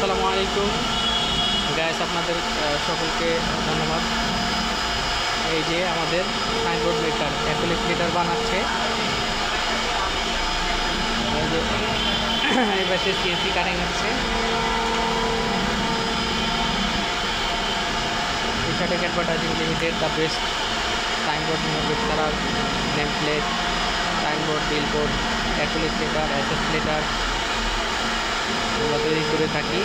আসসালামু আলাইকুম গাইস, আপনাদের সকলকে ধন্যবাদ। এই যে আমাদের সাইনবোর্ড মেকার অ্যাক্রিলিক লেটার বানাচ্ছে। এই যে এই পাশে সিএনসি কাটিং হচ্ছে। T shirt advertising limited, the best signboard manufacturer, name plate, signboard, billboard, acrylic letter, SS letter আমরা তৈরি করে থাকি।